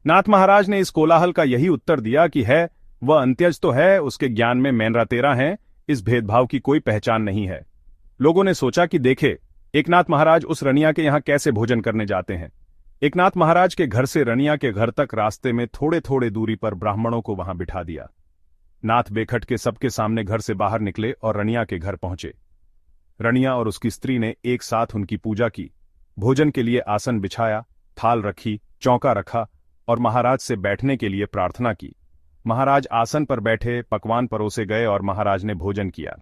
नाथ महाराज ने इस कोलाहल का यही उत्तर दिया कि है वह अंत्यज तो है, उसके ज्ञान में मैनरा तेरा है, इस भेदभाव की कोई पहचान नहीं है। लोगों ने सोचा कि देखे एकनाथ महाराज उस रनिया के यहां कैसे भोजन करने जाते हैं। एकनाथ महाराज के घर से रनिया के घर तक रास्ते में थोड़े थोड़े दूरी पर ब्राह्मणों को वहां बिठा दिया। नाथ बेखट के सबके सामने घर से बाहर निकले और रनिया के घर पहुंचे। रनिया और उसकी स्त्री ने एक साथ उनकी पूजा की, भोजन के लिए आसन बिछाया, थाल रखी, चौका रखा और महाराज से बैठने के लिए प्रार्थना की। महाराज आसन पर बैठे, पकवान परोसे गए और महाराज ने भोजन किया।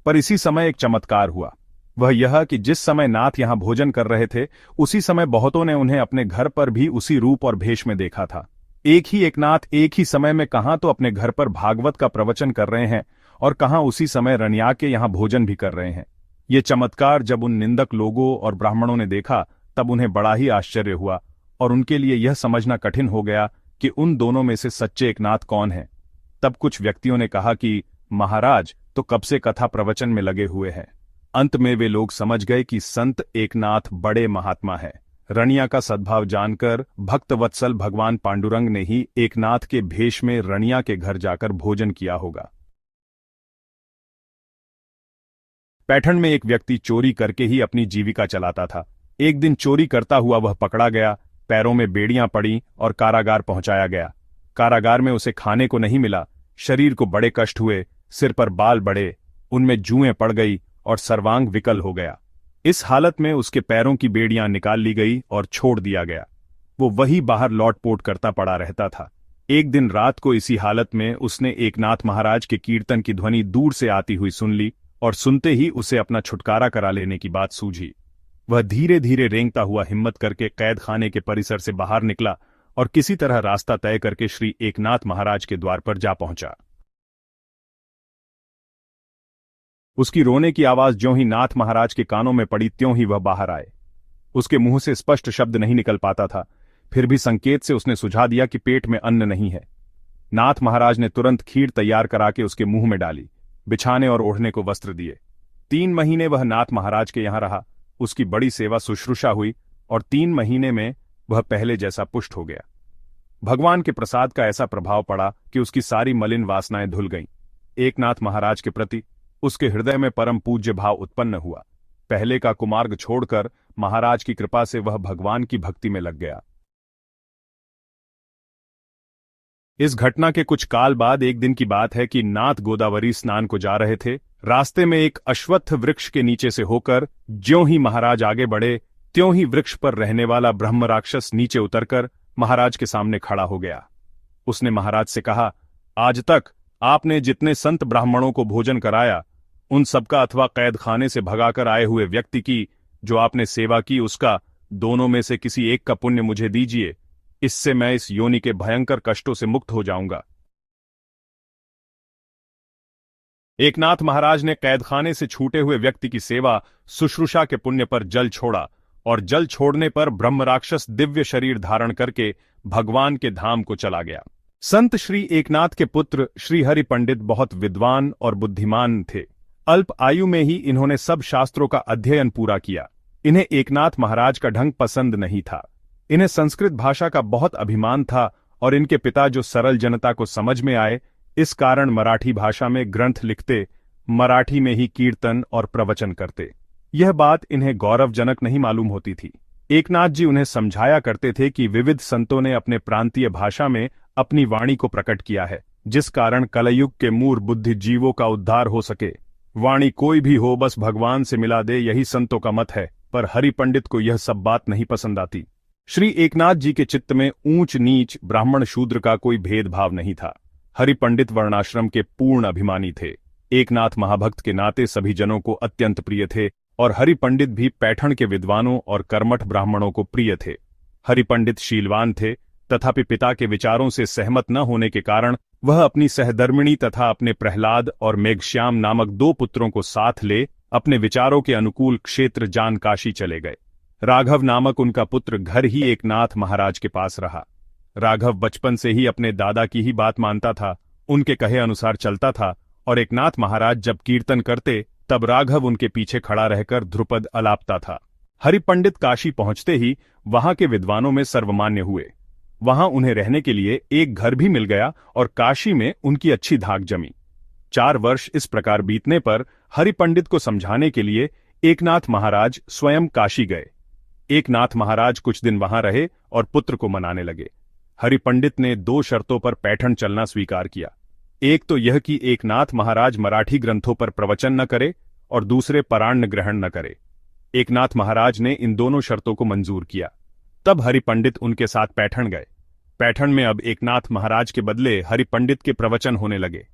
पर इसी समय एक चमत्कार हुआ। वह यह कि जिस समय नाथ यहां भोजन कर रहे थे उसी समय बहुतों ने उन्हें अपने घर पर भी उसी रूप और भेष में देखा था। एक ही एकनाथ एक ही समय में कहां तो अपने घर पर भागवत का प्रवचन कर रहे हैं और कहां उसी समय रनिया के यहां भोजन भी कर रहे हैं। ये चमत्कार जब उन निंदक लोगों और ब्राह्मणों ने देखा तब उन्हें बड़ा ही आश्चर्य हुआ और उनके लिए यह समझना कठिन हो गया कि उन दोनों में से सच्चे एकनाथ कौन हैं। तब कुछ व्यक्तियों ने कहा कि महाराज तो कब से कथा प्रवचन में लगे हुए हैं। अंत में वे लोग समझ गए कि संत एकनाथ बड़े महात्मा है। रनिया का सद्भाव जानकर भक्तवत्सल भगवान पांडुरंग ने ही एकनाथ के भेष में रनिया के घर जाकर भोजन किया होगा। पैठण में एक व्यक्ति चोरी करके ही अपनी जीविका चलाता था। एक दिन चोरी करता हुआ वह पकड़ा गया, पैरों में बेड़ियां पड़ी और कारागार पहुंचाया गया। कारागार में उसे खाने को नहीं मिला, शरीर को बड़े कष्ट हुए, सिर पर बाल बढ़े, उनमें जुएं पड़ गई और सर्वांग विकल हो गया। इस हालत में उसके पैरों की बेड़ियां निकाल ली गई और छोड़ दिया गया। वो वही बाहर लौटपोट करता पड़ा रहता था। एक दिन रात को इसी हालत में उसने एकनाथ महाराज के कीर्तन की ध्वनि दूर से आती हुई सुन ली और सुनते ही उसे अपना छुटकारा करा लेने की बात सूझी। वह धीरे धीरे रेंगता हुआ हिम्मत करके कैद खाने के परिसर से बाहर निकला और किसी तरह रास्ता तय करके श्री एकनाथ महाराज के द्वार पर जा पहुंचा। उसकी रोने की आवाज ज्यों ही नाथ महाराज के कानों में पड़ी त्यों ही वह बाहर आए। उसके मुंह से स्पष्ट शब्द नहीं निकल पाता था, फिर भी संकेत से उसने सुझा दिया कि पेट में अन्न नहीं है। नाथ महाराज ने तुरंत खीर तैयार करा के उसके मुंह में डाली, बिछाने और ओढ़ने को वस्त्र दिए। 3 महीने वह नाथ महाराज के यहां रहा, उसकी बड़ी सेवा शुश्रूषा हुई और 3 महीने में वह पहले जैसा पुष्ट हो गया। भगवान के प्रसाद का ऐसा प्रभाव पड़ा कि उसकी सारी मलिन वासनाएं धुल गईं। एकनाथ महाराज के प्रति उसके हृदय में परम पूज्य भाव उत्पन्न हुआ। पहले का कुमार्ग छोड़कर महाराज की कृपा से वह भगवान की भक्ति में लग गया। इस घटना के कुछ काल बाद एक दिन की बात है कि नाथ गोदावरी स्नान को जा रहे थे। रास्ते में एक अश्वत्थ वृक्ष के नीचे से होकर ज्यों ही महाराज आगे बढ़े त्यों ही वृक्ष पर रहने वाला ब्रह्म राक्षस नीचे उतरकर महाराज के सामने खड़ा हो गया। उसने महाराज से कहा, आज तक आपने जितने संत ब्राह्मणों को भोजन कराया उन सबका अथवा कैद खाने से भगाकर आए हुए व्यक्ति की जो आपने सेवा की उसका दोनों में से किसी एक का पुण्य मुझे दीजिए, इससे मैं इस योनि के भयंकर कष्टों से मुक्त हो जाऊंगा। एकनाथ महाराज ने कैदखाने से छूटे हुए व्यक्ति की सेवा शुश्रूषा के पुण्य पर जल छोड़ा और जल छोड़ने पर ब्रह्म राक्षस दिव्य शरीर धारण करके भगवान के धाम को चला गया। संत श्री एकनाथ के पुत्र श्री हरि पंडित बहुत विद्वान और बुद्धिमान थे। अल्प आयु में ही इन्होंने सब शास्त्रों का अध्ययन पूरा किया। इन्हें एकनाथ महाराज का ढंग पसंद नहीं था। इन्हें संस्कृत भाषा का बहुत अभिमान था और इनके पिता जो सरल जनता को समझ में आए इस कारण मराठी भाषा में ग्रंथ लिखते, मराठी में ही कीर्तन और प्रवचन करते। यह बात इन्हें गौरवजनक नहीं मालूम होती थी। एकनाथ जी उन्हें समझाया करते थे कि विविध संतों ने अपने प्रांतीय भाषा में अपनी वाणी को प्रकट किया है, जिस कारण कलयुग के मूढ़ बुद्धि जीवों का उद्धार हो सके। वाणी कोई भी हो बस भगवान से मिला दे, यही संतों का मत है। पर हरि पंडित को यह सब बात नहीं पसंद आती। श्री एकनाथ जी के चित्त में ऊंच नीच ब्राह्मण शूद्र का कोई भेदभाव नहीं था। हरि पंडित वर्णाश्रम के पूर्ण अभिमानी थे। एकनाथ महाभक्त के नाते सभी जनों को अत्यंत प्रिय थे और हरि पंडित भी पैठण के विद्वानों और कर्मठ ब्राह्मणों को प्रिय थे। हरि पंडित शीलवान थे, तथापि पिता के विचारों से सहमत न होने के कारण वह अपनी सहधर्मिणी तथा अपने प्रहलाद और मेघश्याम नामक 2 पुत्रों को साथ ले अपने विचारों के अनुकूल क्षेत्र जान काशी चले गए। राघव नामक उनका पुत्र घर ही एकनाथ महाराज के पास रहा। राघव बचपन से ही अपने दादा की ही बात मानता था, उनके कहे अनुसार चलता था और एकनाथ महाराज जब कीर्तन करते तब राघव उनके पीछे खड़ा रहकर ध्रुपद अलापता था। हरिपंडित काशी पहुंचते ही वहां के विद्वानों में सर्वमान्य हुए। वहां उन्हें रहने के लिए एक घर भी मिल गया और काशी में उनकी अच्छी धाक जमी। 4 वर्ष इस प्रकार बीतने पर हरिपंडित को समझाने के लिए एकनाथ महाराज स्वयं काशी गए। एकनाथ महाराज कुछ दिन वहां रहे और पुत्र को मनाने लगे। हरिपंडित ने 2 शर्तों पर पैठण चलना स्वीकार किया। एक तो यह कि एकनाथ महाराज मराठी ग्रंथों पर प्रवचन न करे और दूसरे परान्न ग्रहण न करे। एकनाथ महाराज ने इन दोनों शर्तों को मंजूर किया। तब हरिपंडित उनके साथ पैठण गए। पैठण में अब एकनाथ महाराज के बदले हरिपंडित के प्रवचन होने लगे।